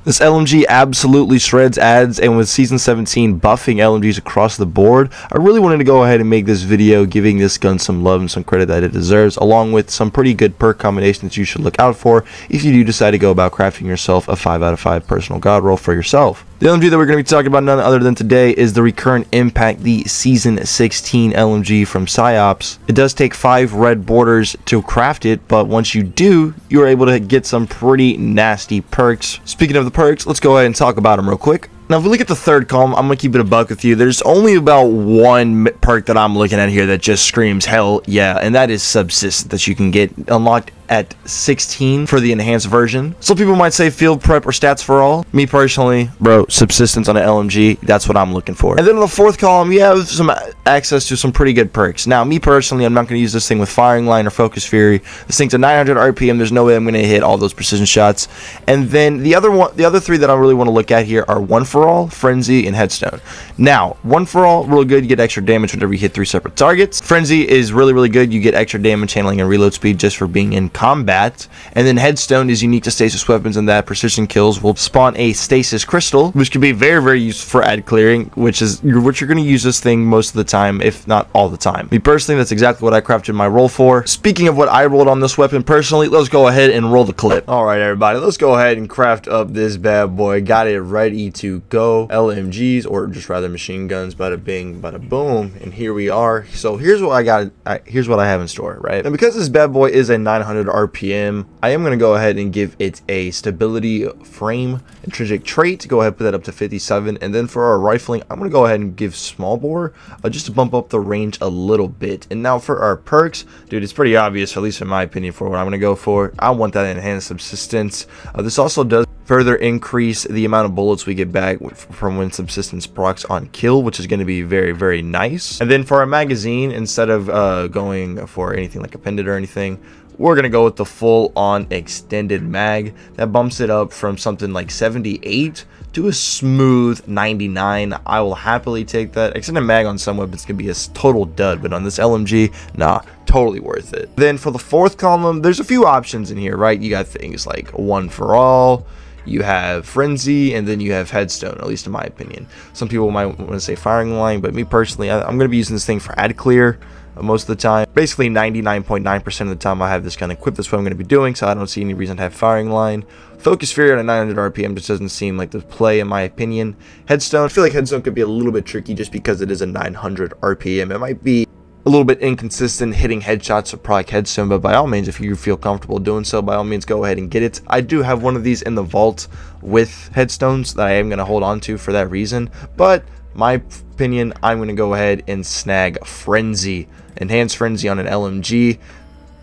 This LMG absolutely shreds ads, and with Season 17 buffing LMGs across the board, I really wanted to go ahead and make this video giving this gun some love and some credit that it deserves, along with some pretty good perk combinations that you should look out for if you do decide to go about crafting yourself a 5 out of 5 personal god roll for yourself. The LMG that we're going to be talking about none other than today is the Recurrent Impact, the Season 16 LMG from PsyOps. It does take 5 red borders to craft it, but once you do, you're able to get some pretty nasty perks. Speaking of the perks, let's go ahead and talk about them real quick. Now, if we look at the third column, I'm going to keep it a buck with you. There's only about one perk that I'm looking at here that just screams hell yeah, and that is Subsistence that you can get unlocked at 16 for the enhanced version. Some people might say field prep or stats for all. Me personally, bro, Subsistence on an LMG, that's what I'm looking for. And then on the fourth column, you have some access to some pretty good perks. Now, me personally, I'm not going to use this thing with Firing Line or Focus Fury. This thing's a 900 RPM. There's no way I'm going to hit all those precision shots. And then the other three that I really want to look at here are One for All, Frenzy, and Headstone. Now, One for All, really good. You get extra damage whenever you hit 3 separate targets. Frenzy is really, really good. You get extra damage handling and reload speed just for being in combat. And then Headstone is unique to stasis weapons in that precision kills will spawn a stasis crystal, which can be very, very useful for ad clearing, which you're going to use this thing most of the time, if not all the time. Me personally, that's exactly what I crafted my roll for. Speaking of what I rolled on this weapon personally, let's go ahead and roll the clip. All right, everybody, let's go ahead and craft up this bad boy. Got it ready to go. LMGs, or just rather machine guns, bada bing, bada boom, and here we are. So here's what I got. Here's what I have in store, right? And because this bad boy is a 900 RPM, I am going to go ahead and give it a stability frame intrinsic trait. Go ahead and put that up to 57, and then for our rifling, I'm going to go ahead and give small bore just to bump up the range a little bit. And now for our perks, dude, it's pretty obvious, at least in my opinion, for what I'm going to go for. I want that enhanced subsistence. This also does further increase the amount of bullets we get back from when Subsistence procs on kill, which is going to be very, very nice. And then for our magazine, instead of going for anything like appended or anything, we're going to go with the full-on extended mag. That bumps it up from something like 78 to a smooth 99. I will happily take that. Extended mag on some weapons can be a total dud, but on this LMG, nah, totally worth it. Then for the fourth column, there's a few options in here, right? You got things like One for All, you have Frenzy, and then you have Headstone, at least in my opinion. Some people might want to say Firing Line, but me personally, I'm going to be using this thing for ad clear most of the time. Basically 99.9% of the time I have this gun equipped. That's what I'm going to be doing, so I don't see any reason to have Firing Line. Focus Fury at a 900 RPM just doesn't seem like the play in my opinion. Headstone, I feel like Headstone could be a little bit tricky just because it is a 900 RPM. It might be a little bit inconsistent hitting headshots of proc Headstone, but by all means, if you feel comfortable doing so, by all means, go ahead and get it. I do have one of these in the vault with headstones that I am going to hold on to for that reason, but my opinion, I'm going to go ahead and snag Frenzy. Enhanced Frenzy on an LMG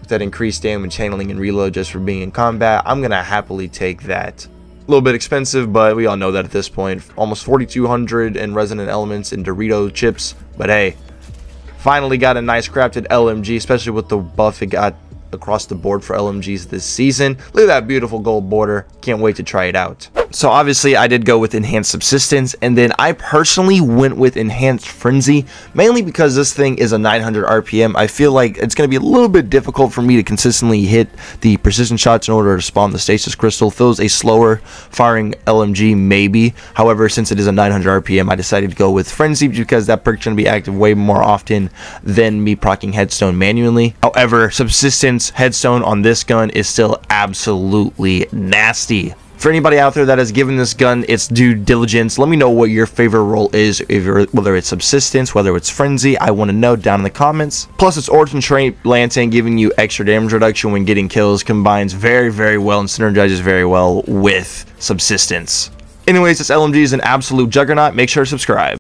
with that increased damage handling and reload just for being in combat. I'm going to happily take that. A little bit expensive, but we all know that at this point. Almost 4,200 in resonant elements and Dorito chips, but hey, finally got a nice crafted LMG, especially with the buff it got across the board for LMGs this season. Look at that beautiful gold border. Can't wait to try it out. So obviously I did go with enhanced subsistence, and then I personally went with enhanced frenzy, mainly because this thing is a 900 RPM. I feel like it's going to be a little bit difficult for me to consistently hit the precision shots in order to spawn the stasis crystal. Feels a slower firing LMG maybe. However, since it is a 900 RPM, I decided to go with frenzy because that perk's going to be active way more often than me proccing headstone manually. However, subsistence headstone on this gun is still absolutely nasty. For anybody out there that has given this gun its due diligence, let me know what your favorite role is, whether it's subsistence, whether it's frenzy. I want to know down in the comments. Plus, its origin trait Lantern giving you extra damage reduction when getting kills combines very, very well and synergizes very well with subsistence. Anyways, this LMG is an absolute juggernaut. Make sure to subscribe.